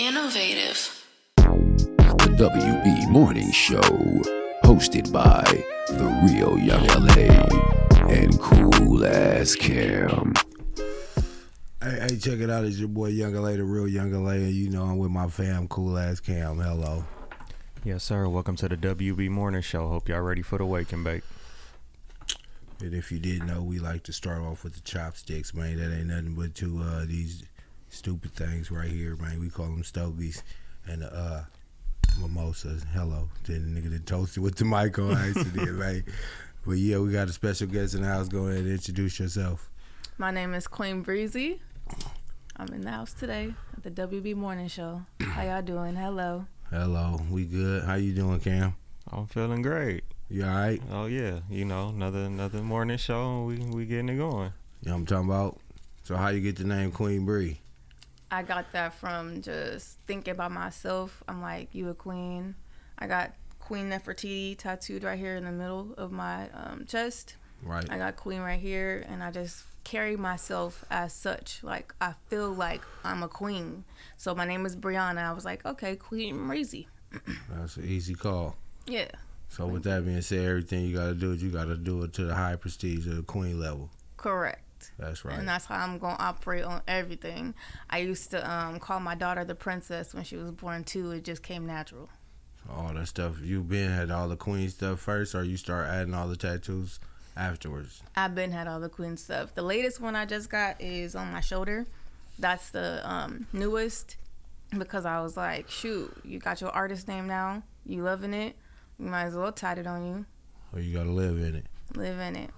Innovative. The WB Morning Show, hosted by the real Young LA and Cool Ass Cam. Hey, check it out. It's your boy Young LA, the real Young LA, and you know I'm with my fam, Cool Ass Cam. Hello. Yes, sir. Welcome to the WB Morning Show. Hope y'all ready for the wake and bake. And if you didn't know, we like to start off with the chopsticks, man. That ain't nothing but these stupid things right here, man. We call them stogies and mimosas. Hello. Then the nigga that toasted with the mic on accident, man. But yeah, we got a special guest in the house. Go ahead and introduce yourself. My name is Queen Breezy. I'm in the house today at the WB Morning Show. How y'all doing? Hello. Hello. We good. How you doing, Cam? I'm feeling great. You all right? Oh yeah, you know, another morning show. We getting it going. You know what I'm talking about? So how you get the name Queen Bree? I got that from just thinking about myself. I'm like, you a queen. I got Queen Nefertiti tattooed right here in the middle of my chest. Right. I got Queen right here, and I just carry myself as such. Like, I feel like I'm a queen. So my name is Brianna. I was like, okay, Queen Breezy. That's an easy call. Yeah. So with that being said, everything you got to do is you got to do it to the high prestige of the queen level. Correct. That's right. And that's how I'm going to operate on everything. I used to call my daughter the princess when she was born, too. It just came natural. All that stuff. You had all the queen stuff first, or you start adding all the tattoos afterwards? I've been had all the queen stuff. The latest one I just got is on my shoulder. That's the newest, because I was like, shoot, you got your artist name now. You loving it. You might as well tat it on you. Or you got to live in it. Live in it.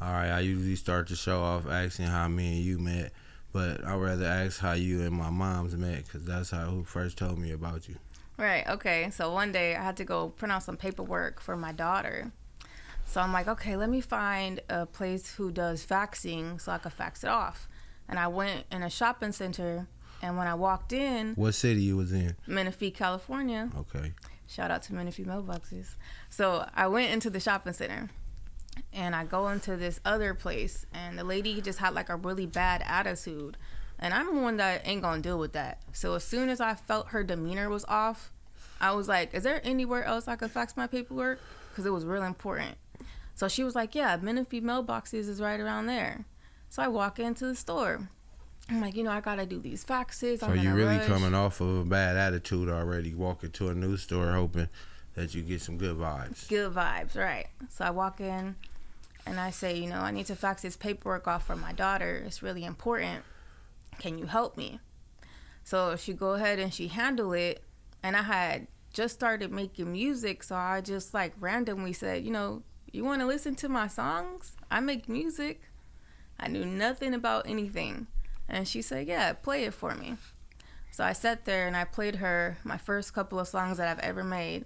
All right, I usually start the show off asking how me and you met, but I'd rather ask how you and my mom's met, because that's who first told me about you. Right, okay. So one day I had to go print out some paperwork for my daughter. So I'm like, okay, let me find a place who does faxing so I could fax it off. And I went in a shopping center, and when I walked in... What city you was in? Menifee, California. Okay. Shout out to Menifee mailboxes. So I went into the shopping center, and I go into this other place, and the lady just had like a really bad attitude. And I'm one that ain't gonna deal with that. So as soon as I felt her demeanor was off, I was like, is there anywhere else I could fax my paperwork? Because it was real important. So she was like, yeah, Menifee mailboxes is right around there. So I walk into the store. I'm like, I gotta do these faxes. So you really coming off of a bad attitude already, walking to a new store hoping that you get some good vibes. Good vibes, right. So I walk in and I say, I need to fax this paperwork off for my daughter. It's really important. Can you help me? So she go ahead and she handle it. And I had just started making music, so I just like randomly said, you want to listen to my songs? I make music. I knew nothing about anything. And she said, yeah, play it for me. So I sat there and I played her my first couple of songs that I've ever made.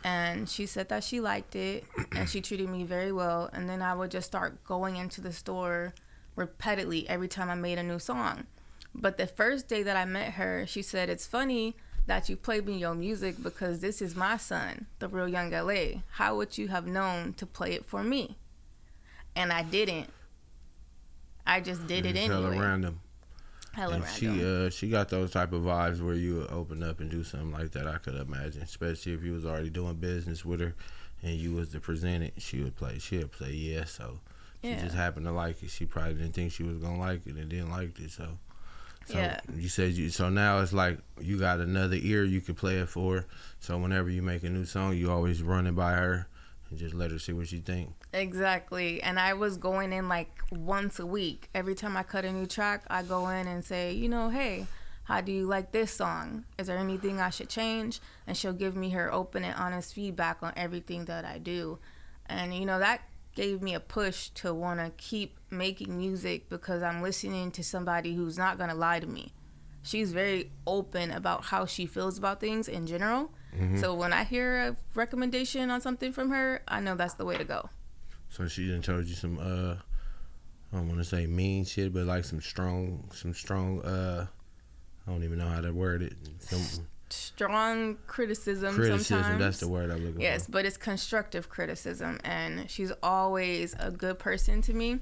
And she said that she liked it and she treated me very well. And then I would just start going into the store repeatedly every time I made a new song. But the first day that I met her, she said, it's funny that you played me your music because this is my son, the real Young LA. How would you have known to play it for me? And I didn't. I just did it anyway. Hella random. Hella and random. She got those type of vibes where you would open up and do something like that, I could imagine. Especially if you was already doing business with her and you was the presenter, she'd play yeah. So she just happened to like it. She probably didn't think she was going to like it and didn't like it. So yeah. You said so now it's like you got another ear you could play it for. So whenever you make a new song, you always run it by her and just let her see what she think. Exactly. And I was going in like once a week. Every time I cut a new track, I go in and say, hey, how do you like this song? Is there anything I should change? And she'll give me her open and honest feedback on everything that I do. And, that gave me a push to want to keep making music because I'm listening to somebody who's not going to lie to me. She's very open about how she feels about things in general. Mm-hmm. So when I hear a recommendation on something from her, I know that's the way to go. So she done told you some, I don't want to say mean shit, but like some strong, I don't even know how to word it. Strong criticism sometimes. That's the word I'm looking for. Yes, but it's constructive criticism. And she's always a good person to me.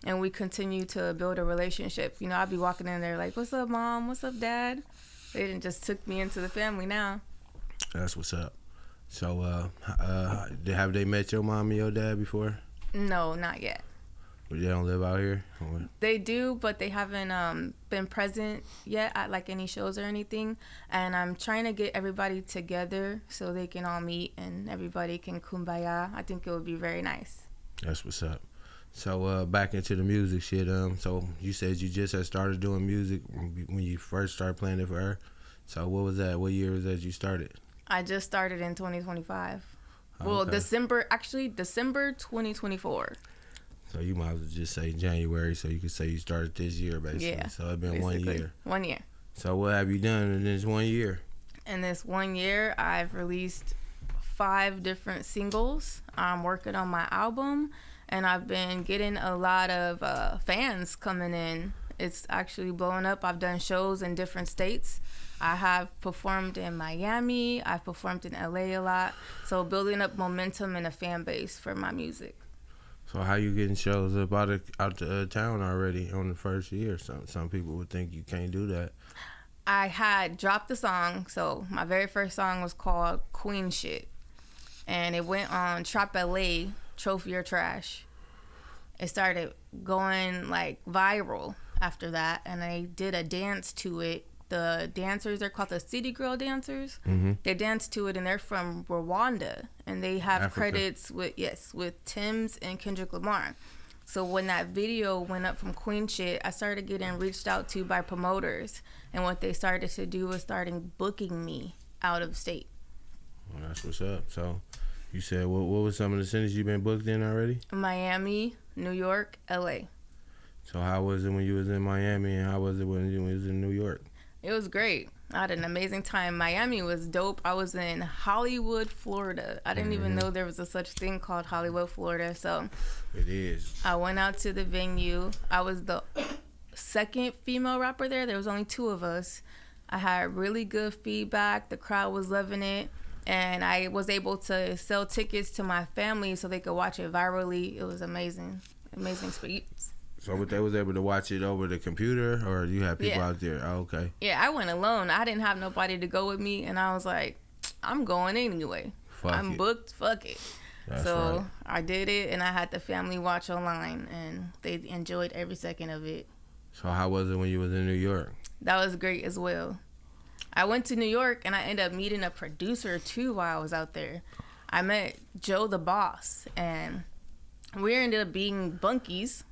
And we continue to build a relationship. I'll be walking in there like, what's up, Mom? What's up, Dad? They didn't just took me into the family now. That's what's up. So, have they met your mom and your dad before? No, not yet. But they don't live out here? Or? They do, but they haven't been present yet at like any shows or anything. And I'm trying to get everybody together so they can all meet and everybody can kumbaya. I think it would be very nice. That's what's up. So back into the music shit. So you said you just had started doing music when you first started playing it for her. So what was that? What year was that you started? I just started in 2025. Okay. Well, December 2024. So you might as well just say January, so you could say you started this year, basically. Yeah. So it's been Basically. 1 year. 1 year. So what have you done in this 1 year? In this 1 year, I've released 5 different singles. I'm working on my album, and I've been getting a lot of fans coming in. It's actually blowing up. I've done shows in different states. I have performed in Miami. I've performed in LA a lot. So building up momentum and a fan base for my music. So how you getting shows up out of town already on the first year? Some people would think you can't do that. I had dropped the song. So my very first song was called Queen Shit. And it went on Trap LA, Trophy or Trash. It started going like viral after that. And I did a dance to it. The dancers are called the City Girl Dancers. Mm-hmm. They dance to it, and they're from Rwanda, and they have Africa. credits with Tim's and Kendrick Lamar. So when that video went up from Queen Shit, I started getting reached out to by promoters, and what they started to do was starting booking me out of state. Well, that's what's up. So you said what was some of the cities you've been booked in already? Miami, New York, LA. So how was it when you was in Miami, and how was it when you was in New York? It was great. I had an amazing time. Miami was dope. I was in Hollywood, Florida. I didn't even know there was a such thing called Hollywood, Florida. So It is. I went out to the venue. I was the second female rapper there. There was only 2 of us. I had really good feedback. The crowd was loving it. And I was able to sell tickets to my family so they could watch it virally. It was amazing. Amazing experience. So what, they was able to watch it over the computer, or you had people out there? Oh, okay. Yeah, I went alone. I didn't have nobody to go with me, and I was like, I'm going anyway. I'm booked. Fuck it. That's so right. I did it, and I had the family watch online, and they enjoyed every second of it. So how was it when you was in New York? That was great as well. I went to New York, and I ended up meeting a producer, too, while I was out there. I met Joe the Boss, and we ended up being bunkies.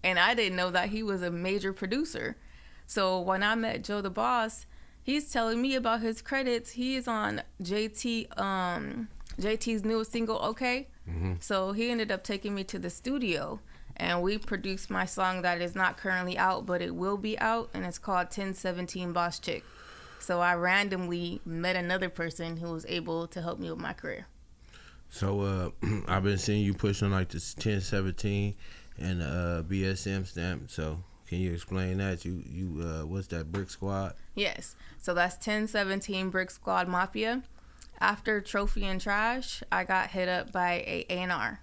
And I didn't know that he was a major producer. So when I met Joe the Boss, he's telling me about his credits. He is on JT's newest single, Okay? Mm-hmm. So he ended up taking me to the studio, and we produced my song that is not currently out, but it will be out, and it's called 1017 Boss Chick. So I randomly met another person who was able to help me with my career. So I've been seeing you push on like the 1017 and BSM stamp. So can you explain that? You what's that, Brick Squad? Yes. So that's 1017 Brick Squad Mafia. After Trophy and Trash, I got hit up by a A&R.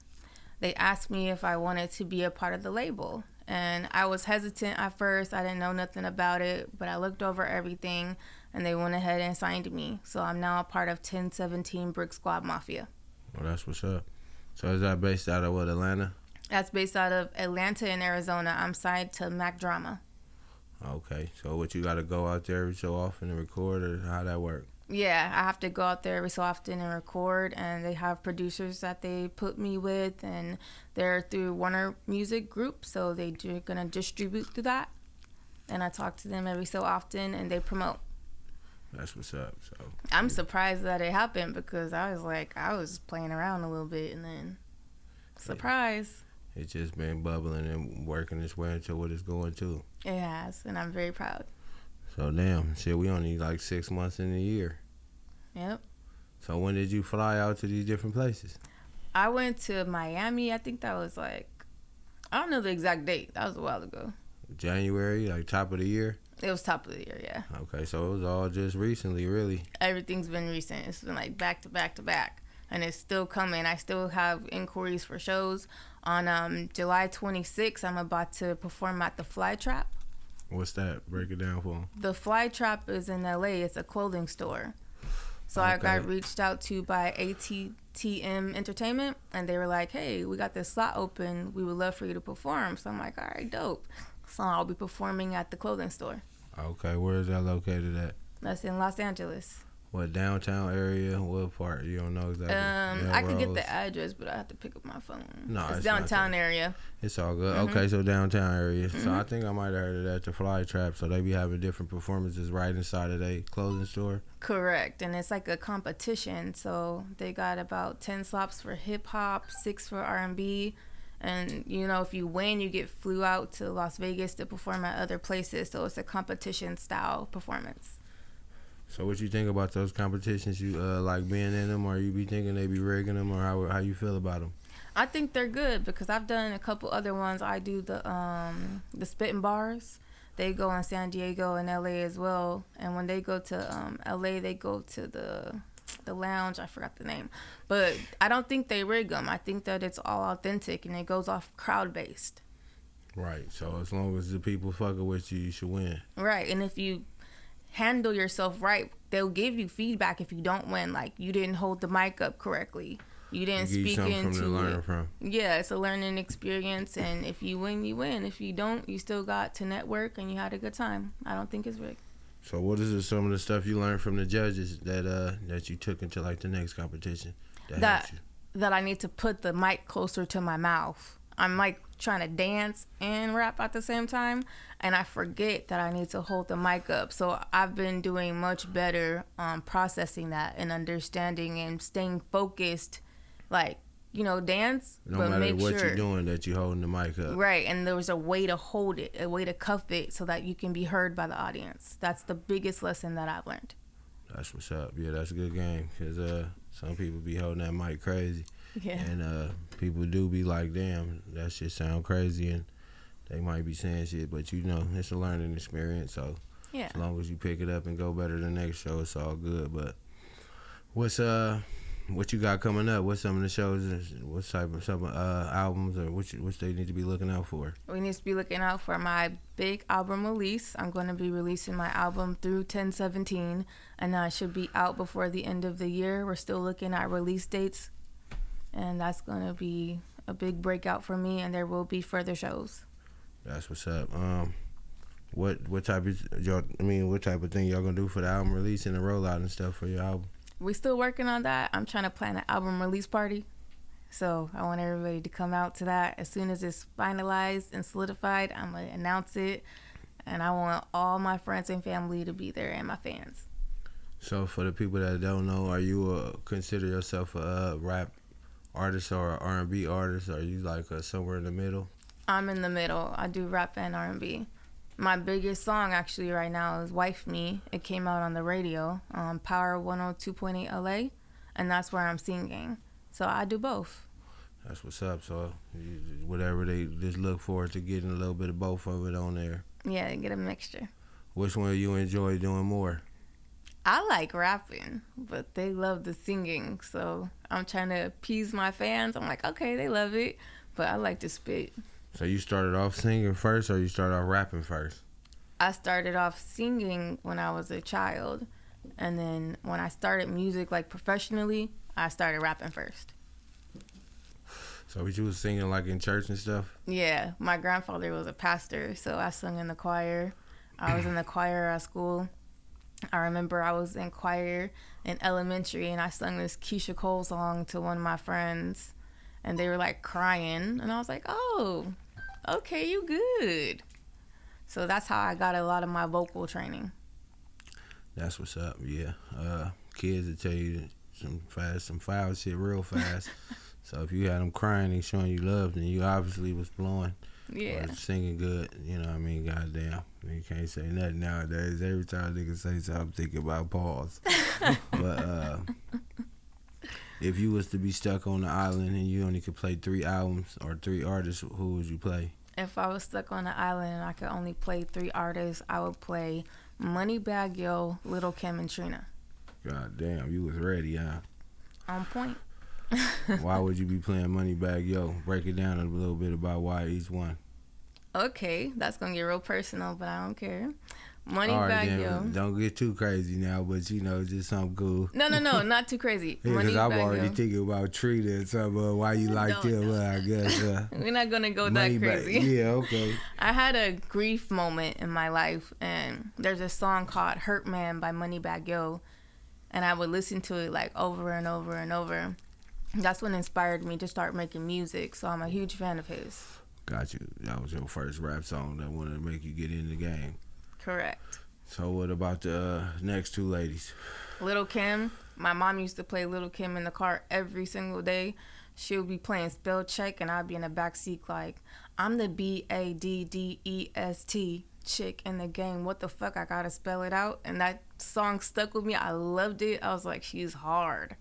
They asked me if I wanted to be a part of the label. And I was hesitant at first. I didn't know nothing about it, but I looked over everything, and they went ahead and signed me. So I'm now a part of 1017 Brick Squad Mafia. Well, that's what's up. So is that based out of what, Atlanta? That's based out of Atlanta and Arizona. I'm signed to Mac Drama. Okay. So what, you got to go out there every so often and record, or how that work? Yeah, I have to go out there every so often and record, and they have producers that they put me with, and they're through Warner Music Group, so they're going to distribute through that. And I talk to them every so often, and they promote. That's what's up. So I'm surprised that it happened, because I was playing around a little bit, and then surprise. It's just been bubbling and working its way into what it's going to. It has, and I'm very proud. So damn, shit, we only like 6 months in the year. Yep. So when did you fly out to these different places? I went to Miami. I think that was like, I don't know the exact date. That was a while ago. January, like top of the year? It was top of the year, yeah. Okay, so it was all just recently, really. Everything's been recent. It's been like back to back to back. And it's still coming. I still have inquiries for shows. On July 26th, I'm about to perform at the Fly Trap. What's that? Break it down for them. The Fly Trap is in LA. It's a clothing store. So I got reached out to by ATTM Entertainment, and they were like, hey, we got this slot open. We would love for you to perform. So I'm like, all right, dope. So I'll be performing at the clothing store. Okay, where is that located at? That's in Los Angeles. What, downtown area? What part? You don't know exactly? I can get the address, but I have to pick up my phone. No, it's downtown area. It's all good. Mm-hmm. Okay, so downtown area. Mm-hmm. So I think I might have heard of that, the Fly Trap. So they be having different performances right inside of their clothing store? Correct. And it's like a competition. So they got about 10 slots for hip-hop, 6 for R&B. And, you know, if you win, you get flew out to Las Vegas to perform at other places. So it's a competition-style performance. So what you think about those competitions? You like being in them, or you be thinking they be rigging them, or how you feel about them? I think they're good because I've done a couple other ones. I do the Spittin' Bars. They go in San Diego and LA as well. And when they go to LA, they go to the lounge. I forgot the name, but I don't think they rig them. I think that it's all authentic and it goes off crowd based. Right. So as long as the people fucking with you, you should win. Right. And if you handle yourself right, they'll give you feedback if you don't win. Like, you didn't hold the mic up correctly, you didn't speak into it. Yeah, it's a learning experience, and if you win, you win. If you don't, you still got to network and you had a good time. I don't think it's rigged. So what is some of the stuff you learned from the judges that you took into like the next competition that I need to put the mic closer to my mouth? I'm like trying to dance and rap at the same time, and I forget that I need to hold the mic up. So I've been doing much better processing that and understanding and staying focused, like, you know, dance, no but matter make what sure you're doing that you're holding the mic up. Right, and there was a way to hold it, a way to cuff it so that you can be heard by the audience. That's the biggest lesson that I've learned. That's what's up. Yeah, that's a good game, because some people be holding that mic crazy. Yeah. And people do be like, damn, that shit sound crazy, and they might be saying shit, but you know, it's a learning experience, so yeah, as long as you pick it up and go better the next show, it's all good. But what you got coming up? What's some of the shows? What type of albums, or which they need to be looking out for? We need to be looking out for my big album release. I'm going to be releasing my album through 10/17, and that should be out before the end of the year. We're still looking at release dates, and that's going to be a big breakout for me, and there will be further shows. That's what's up. What type of thing y'all gonna do for the album release and the rollout and stuff for your album? We still working on that. I'm trying to plan an album release party, so I want everybody to come out to that. As soon as it's finalized and solidified, I'm gonna announce it, and I want all my friends and family to be there and my fans. So for the people that don't know, are you consider yourself a rap artist or an R&B artist? Are you like somewhere in the middle? I'm in the middle. I do rap and R&B. My biggest song actually right now is Wife Me. It came out on the radio, Power 102.8 LA, and that's where I'm singing. So I do both. That's what's up. So whatever they just look forward to getting a little bit of both of it on there. Yeah, get a mixture. Which one you enjoy doing more? I like rapping, but they love the singing. So I'm trying to appease my fans. I'm like, okay, they love it, but I like to spit. So you started off singing first, or you started off rapping first? I started off singing when I was a child, and then when I started music like professionally, I started rapping first. So you was singing like in church and stuff? Yeah, my grandfather was a pastor, so I sung in the choir. I was in the choir at school. I remember I was in choir in elementary, and I sung this Keisha Cole song to one of my friends, and they were like crying, and I was like, oh, okay, you good. So that's how I got a lot of my vocal training. That's what's up. Yeah, kids will tell you some foul shit real fast. So if you had them crying and showing you love, then you obviously was blowing. Yeah. Or singing good. You know what I mean? Goddamn. You can't say nothing nowadays. Every time a nigga say something, I'm thinking about pause. But if you was to be stuck on the island and you only could play 3 albums or 3 artists, who would you play? If I was stuck on the island and I could only play 3 artists, I would play Moneybagg Yo, Lil' Kim, and Trina. God damn, you was ready, huh? On point. Why would you be playing Moneybagg Yo? Break it down a little bit about why each one. Okay, that's gonna get real personal, but I don't care. Money All right, bag then, yo. don't get too crazy now, but just something cool. No, not too crazy. Yeah, Money because I'm bag already yo. thinking about Trina and something. Why you like them? I guess. We're not gonna go that Money crazy. Yeah, okay. I had a grief moment in my life, and there's a song called "Hurt Man" by Moneybagg Yo, and I would listen to it like over and over and over. That's what inspired me to start making music. So I'm a huge fan of his. Got you. That was your first rap song that wanted to make you get in the game. Correct. So what about the next two ladies? Little Kim. My mom used to play Little Kim in the car every single day. She would be playing spell check, and I'd be in the back seat like, I'm the BADDEST chick in the game. What the fuck? I gotta spell it out. And that song stuck with me. I loved it. I was like, she's hard.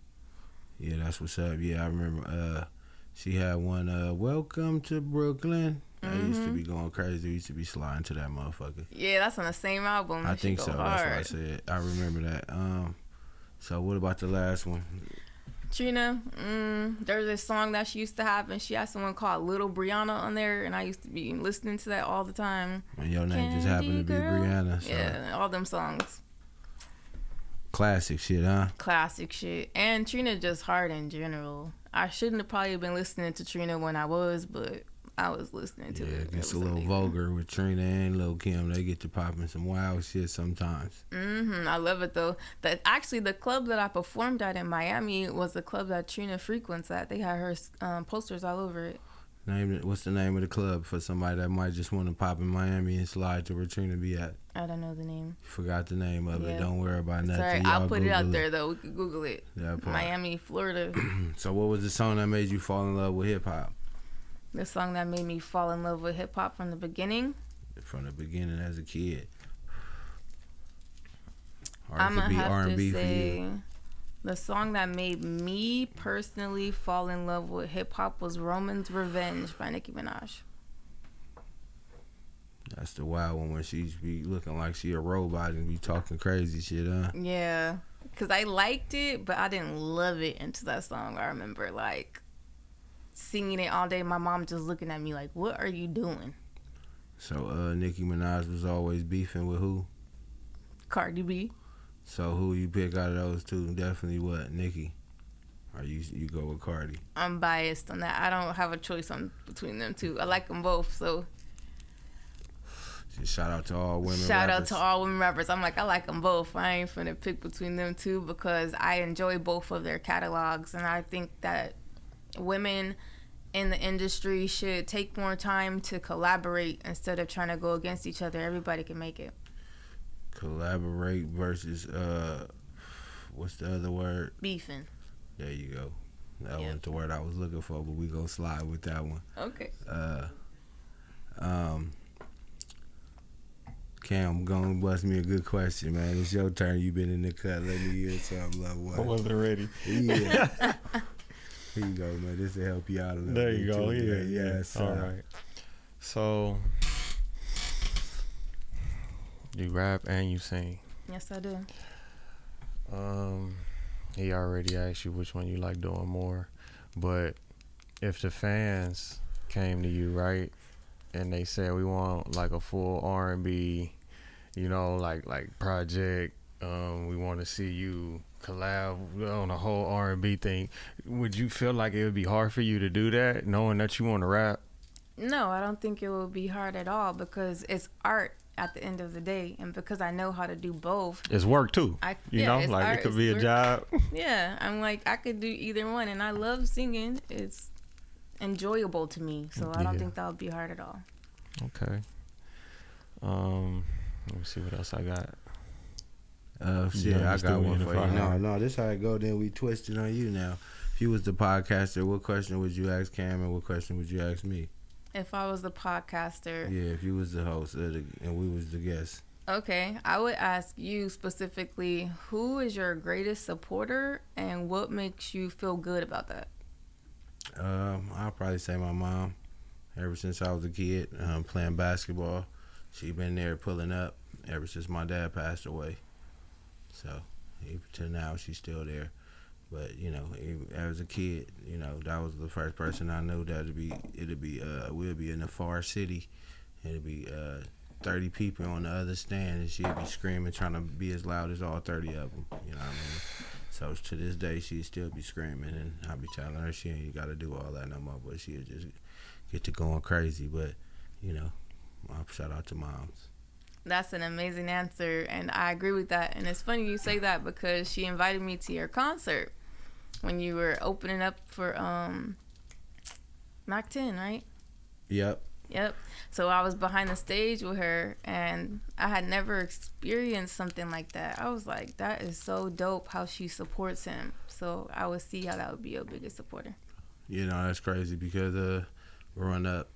Yeah, that's what's up. Yeah, I remember she had one, Welcome to Brooklyn. I used to be going crazy. We used to be sliding to that motherfucker. Yeah, that's on the same album. I think so. Hard. That's what I said. I remember that. So what about the last one? Trina, there's this song that she used to have, and she had someone called Little Brianna on there, and I used to be listening to that all the time. And your name just happened to be Girl. Brianna. So. Yeah, all them songs. Classic shit, huh? Classic shit. And Trina just hard in general. I shouldn't have probably been listening to Trina when I was, but I was listening to it. Yeah, it gets a was little amazing. vulgar with Trina and Lil Kim. They get to popping some wild shit sometimes. I love it though. Actually, the club that I performed at in Miami was the club that Trina frequents at. They had her posters all over it. What's the name of the club for somebody that might just want to pop in Miami and slide to where Trina be at? I don't know the name. Forgot the name of it. Yeah. Don't worry about nothing. Sorry, Y'all I'll put it Google out there though. We could Google it. That part. Miami, Florida. So what was the song that made you fall in love with hip hop? The song that made me fall in love with hip hop from the beginning. From the beginning as a kid. Or I'm it could gonna be have R&B to for say you. the song that made me personally fall in love with hip hop was "Roman's Revenge" by Nicki Minaj. That's the wild one when she be looking like she a robot and be talking crazy shit, huh? Yeah, because I liked it, but I didn't love it into that song. I remember like singing it all day. My mom just looking at me like, "What are you doing?" So Nicki Minaj was always beefing with who? Cardi B. So who you pick out of those two? Definitely what? Nicki. Or you go with Cardi? I'm biased on that. I don't have a choice between them two. I like them both, so Just shout out to all women shout rappers. out to all women rappers. I'm like, I like them both. I ain't finna pick between them two because I enjoy both of their catalogs, and I think that women in the industry should take more time to collaborate instead of trying to go against each other. Everybody can make it. Collaborate versus what's the other word? Beefing. There you go. That Yep. wasn't the word I was looking for, but we gonna slide with that one. Okay. Cam, gonna bust me a good question, man. It's your turn. You been in the cut. Let me hear something. Love I what? wasn't ready. Yeah. Here you go, man. This will help you out a little There bit. you go. too, Yeah, man. yeah. Yes, All sir. right. So, you rap and you sing. Yes, I do. He already asked you which one you like doing more, but if the fans came to you, right, and they said we want like a full R&B, you know, like project, we want to see you collab on a whole R&B thing, would you feel like it would be hard for you to do that, knowing that you want to rap? No, I don't think it will be hard at all because it's art at the end of the day, and because I know how to do both. It's work too. You know, it's like art, it could it's be a work. job. Yeah, I'm like, I could do either one, and I love singing. It's enjoyable to me, so I don't Yeah. think that would be hard at all. Okay. Let me see what else I got. Shit, Yeah, I just got do it one in for the you. fire. No, this how it go. Then we twist it on you now. If you was the podcaster, what question would you ask Cam and what question would you ask me? If I was the podcaster, Yeah, if you was the host and we was the guest. okay, I would ask you specifically, who is your greatest supporter, and what makes you feel good about that? I'll probably say my mom. Ever since I was a kid, playing basketball, she been there pulling up ever since my dad passed away. So, even to now, she's still there. But you know, as a kid, you know, that was the first person I knew that we'll be in a far city, It'll be 30 people on the other stand, and she'll be screaming, trying to be as loud as all 30 of them. You know what I mean? So to this day, she'd still be screaming, and I'll be telling her she ain't got to do all that no more, but she'll just get to going crazy. But, you know, shout out to moms. That's an amazing answer, and I agree with that. And it's funny you say that because she invited me to your concert when you were opening up for Mac 10, right? Yep. So I was behind the stage with her, and I had never experienced something like that. I was like, that is so dope how she supports him. So I would see how that would be your biggest supporter. You know, that's crazy because growing up,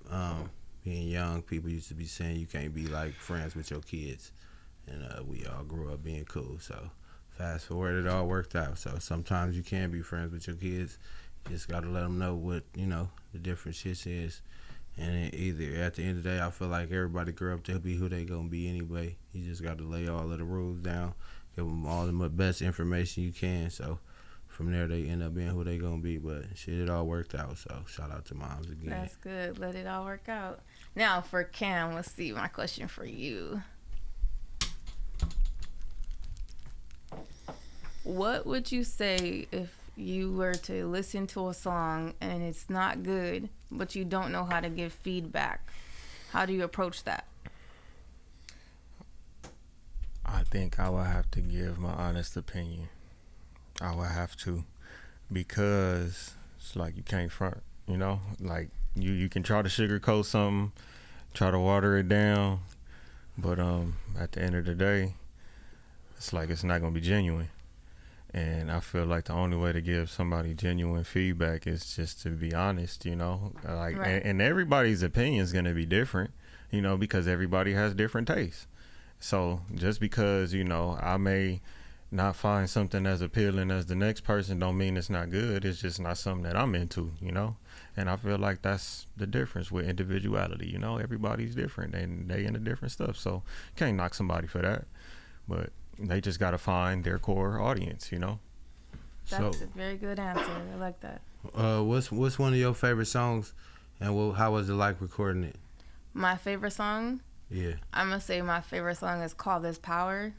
being young, people used to be saying you can't be like friends with your kids, and we all grew up being cool. So fast forward, it all worked out. So sometimes you can be friends with your kids. You just gotta let them know what the different shit is. And either at the end of the day, I feel like everybody grew up to be who they gonna be anyway. You just got to lay all of the rules down, give them all the best information you can. So from there, they end up being who they gonna be. But shit, it all worked out. So shout out to moms again. That's good. Let it all work out. Now for Cam, let's see my question for you. What would you say if you were to listen to a song and it's not good, but you don't know how to give feedback? How do you approach that? I think I would have to give my honest opinion. I would have to, because it's like you can't front, like you can try to sugarcoat something, try to water it down, but at the end of the day, it's like it's not gonna be genuine. And I feel like the only way to give somebody genuine feedback is just to be honest, like, right. and everybody's opinion is going to be different, because everybody has different tastes. So just because, I may not find something as appealing as the next person don't mean it's not good. It's just not something that I'm into, and I feel like that's the difference with individuality. Everybody's different and they into different stuff. So can't knock somebody for that, but they just got to find their core audience, That's a very good answer. I like that. What's one of your favorite songs, and how was it like recording it? My favorite song? Yeah. I'm going to say my favorite song is called This Power.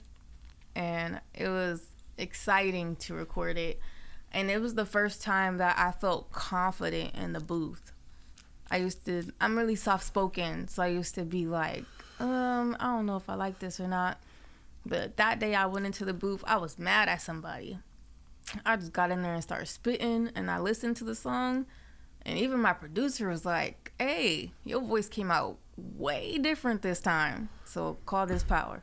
And it was exciting to record it. And it was the first time that I felt confident in the booth. I'm really soft-spoken, so I used to be like, I don't know if I like this or not. But that day I went into the booth, I was mad at somebody. I just got in there and started spitting, and I listened to the song, and even my producer was like, hey, your voice came out way different this time. So call This Power.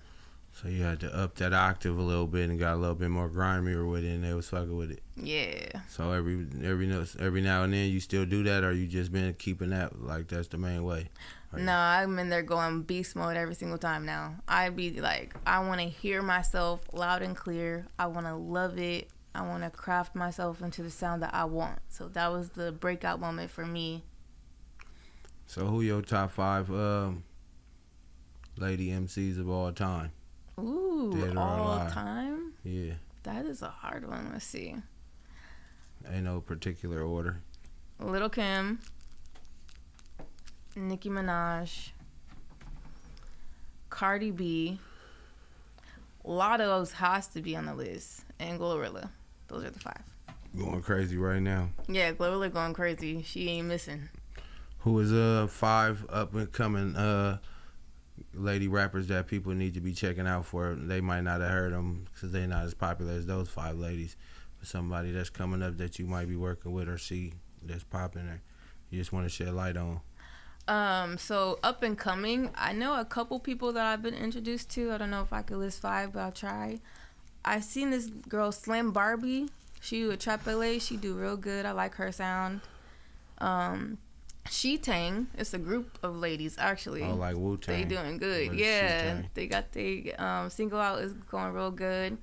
So you had to up that octave a little bit and got a little bit more grimier with it, and they was fucking with it. Yeah. So every now and then you still do that, or you just been keeping that like that's the main way? No, I'm in there going beast mode every single time now. I be like, I want to hear myself loud and clear. I want to love it. I want to craft myself into the sound that I want. So that was the breakout moment for me. So who your top 5 lady MCs of all time? Ooh, Dead or all alive? time? Yeah. That is a hard one. Let's see. Ain't no particular order. Lil' Kim, Nicki Minaj, Cardi B. A lot of those has to be on the list. And Glorilla. Those are the 5. Going crazy right now. Yeah, Glorilla going crazy. She ain't missing. Who is 5 up and coming lady rappers that people need to be checking out for? They might not have heard them because they're not as popular as those 5 ladies. But somebody that's coming up that you might be working with or see that's popping or you just want to shed light on. So up and coming, I know a couple people that I've been introduced to. I don't know if I could list 5, but I'll try. I seen this girl Slim Barbie. She with Trap LA. She do real good. I like her sound. She-Tang. It's a group of ladies actually. Oh, like Wu-Tang. They doing good. Yeah, She-Tang? They got the single out is going real good.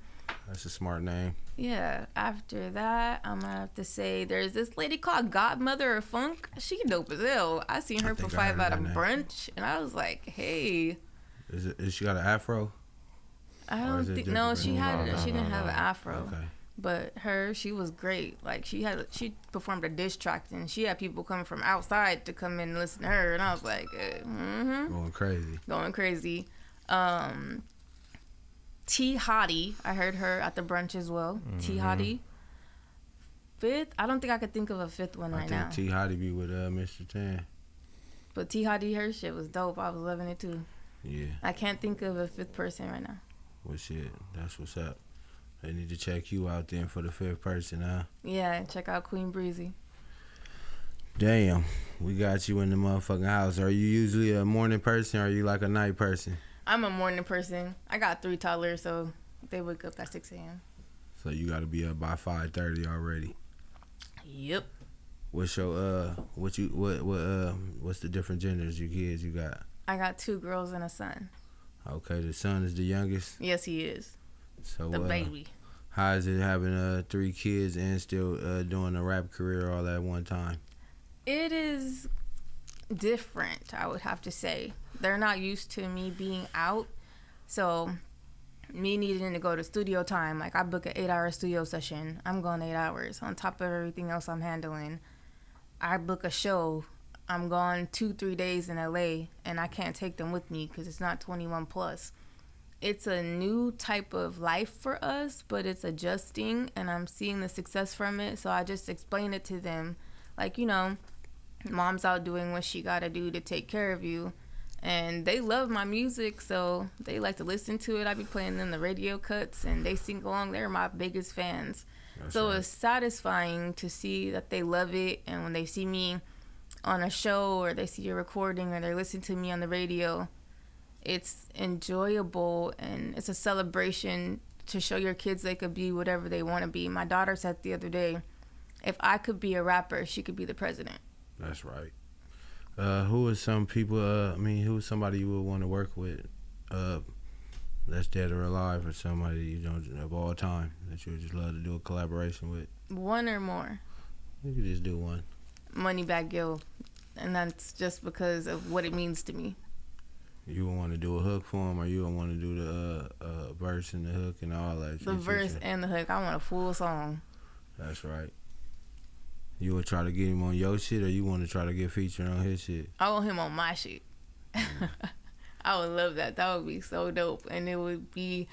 That's a smart name. Yeah. After that, I'm gonna have to say there's this lady called Godmother of Funk. She dope as hell. I seen her perform at a brunch, and I was like, hey. Is she got an afro? I don't think. No, she had. She didn't have an afro. Okay. But she was great. Like she performed a diss track, and she had people coming from outside to come in and listen to her, and I was like, going crazy. T Hottie, I heard her at the brunch as well. T Hottie. Fifth, I don't think I could think of a fifth one right now. I think T Hottie be with Mr. Tan. But T Hottie, her shit was dope. I was loving it too. Yeah. I can't think of a fifth person right now. Well, shit, that's what's up. They need to check you out then for the fifth person, huh? Yeah, check out Queen Breezy. Damn, we got you in the motherfucking house. Are you usually a morning person or are you like a night person? I'm a morning person. I got 3 toddlers, so they wake up at 6 a.m. So you got to be up by 5:30 already. Yep. What's your what's the different genders you kids you got? I got 2 girls and a son. Okay, the son is the youngest. Yes, he is. So the baby. How is it having 3 kids and still doing a rap career all at one time? It is different, I would have to say. They're not used to me being out, so me needing to go to studio time, like I book an 8-hour studio session, I'm going 8 hours on top of everything else I'm handling. I book a show, I'm gone 2-3 days in LA, and I can't take them with me because it's not 21 plus. It's a new type of life for us, but it's adjusting, and I'm seeing the success from it. So I just explain it to them, like, you know, mom's out doing what she gotta do to take care of you, and they love my music, so they like to listen to it. I be playing them the radio cuts, and they sing along. They're my biggest fans. That's so right. It's satisfying to see that they love it, and when they see me on a show or they see a recording or they listen to me on the radio, it's enjoyable, and it's a celebration to show your kids they could be whatever they want to be. My daughter said the other day, if I could be a rapper, she could be the president. That's right. Who is somebody you would want to work with that's dead or alive, or somebody you don't of all time that you would just love to do a collaboration with? One or more. You could just do one. Moneybagg Yo, and that's just because of what it means to me. You would want to do a hook for him, or you would want to do the verse and the hook and all that? The verse and the hook. I want a full song. That's right. You would try to get him on your shit, or you want to try to get featured on his shit? I want him on my shit. I would love that. That would be so dope. And it would be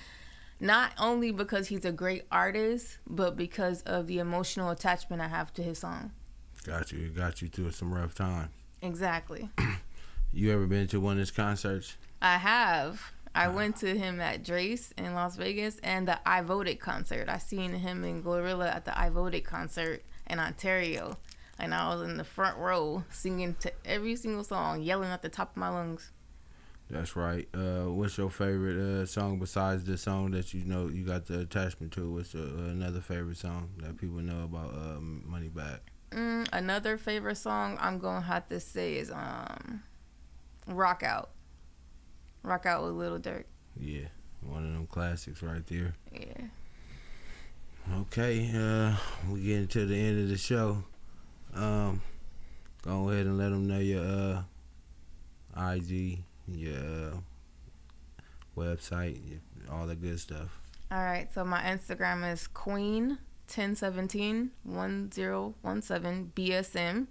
not only because he's a great artist, but because of the emotional attachment I have to his song. Got you. It got you through some rough times. Exactly. You ever been to one of his concerts? I have. I went to him at Drace in Las Vegas and the I Voted concert. I seen him and Glorilla at the I Voted concert in Ontario, and I was in the front row singing to every single song, yelling at the top of my lungs. That's right. What's your favorite song besides the song that you know you got the attachment to? What's another favorite song that people know about Moneybagg? Another favorite song I'm gonna have to say is Rock Out. Rock Out with Lil Durk. Yeah, one of them classics right there. Yeah. Okay, we getting to the end of the show. Go ahead and let them know your IG, your website, all the good stuff. All right, so my Instagram is Queen 1017 1017 BSM.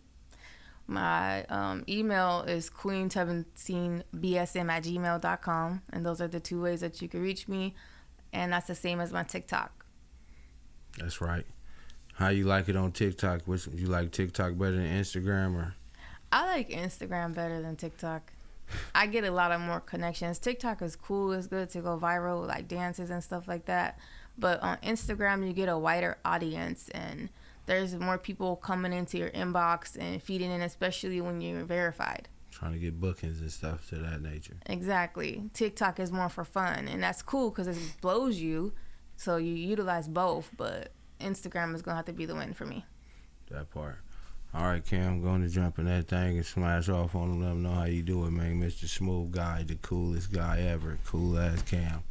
My email is queen17bsm@gmail.com, and those are the 2 ways that you can reach me, and that's the same as my TikTok. That's right. How you like it on TikTok? Which you like TikTok better than Instagram, or? I like Instagram better than TikTok. I get a lot of more connections. TikTok is cool. It's good to go viral, like dances and stuff like that. But on Instagram, you get a wider audience, and there's more people coming into your inbox and feeding in, especially when you're verified. Trying to get bookings and stuff to that nature. Exactly. TikTok is more for fun, and that's cool because it blows you, so you utilize both, but Instagram is going to have to be the win for me. That part. All right, Cam, I'm going to jump in that thing and smash off on them. Let them know how you do it, man. Mr. Smooth Guy, the coolest guy ever. Cool ass Cam.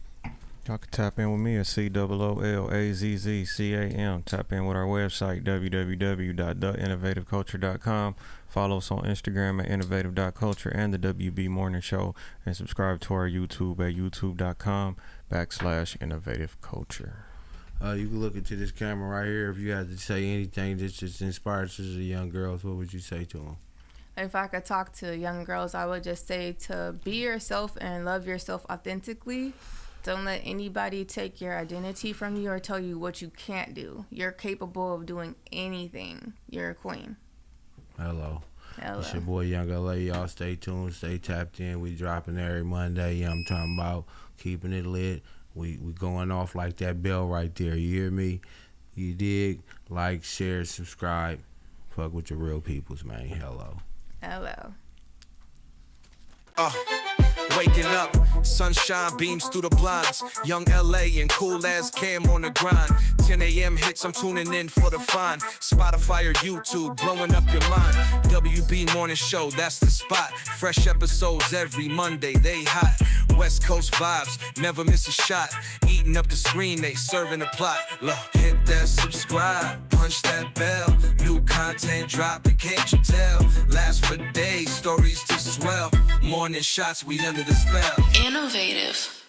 Y'all can tap in with me at COOLAZZCAM. Tap in with our website, www.theinnovativeculture.com. Follow us on Instagram at innovative.culture and the WB Morning Show. And subscribe to our YouTube at youtube.com/innovativeculture. You can look into this camera right here. If you had to say anything that just inspires the young girls, what would you say to them? If I could talk to young girls, I would just say to be yourself and love yourself authentically. Don't let anybody take your identity from you or tell you what you can't do. You're capable of doing anything. You're a queen. Hello. Hello. It's your boy Young LA. Y'all stay tuned, stay tapped in. We dropping every Monday. Yeah, I'm talking about keeping it lit. We going off like that bell right there. You hear me? You dig? Like, share, subscribe. Fuck with your real peoples, man. Hello. Hello. Waking up, sunshine beams through the blinds. Young LA and cool ass Cam on the grind. 10 a.m. hits, I'm tuning in for the fine. Spotify or YouTube, blowing up your mind. WB Morning Show, that's the spot. Fresh episodes every Monday, they hot. West Coast vibes, never miss a shot. Eating up the screen, they serving the plot. Look, hit that subscribe, punch that bell. New content dropping, can't you tell? Last for days, stories to swell. Morning shots, we under the spell. Innovative.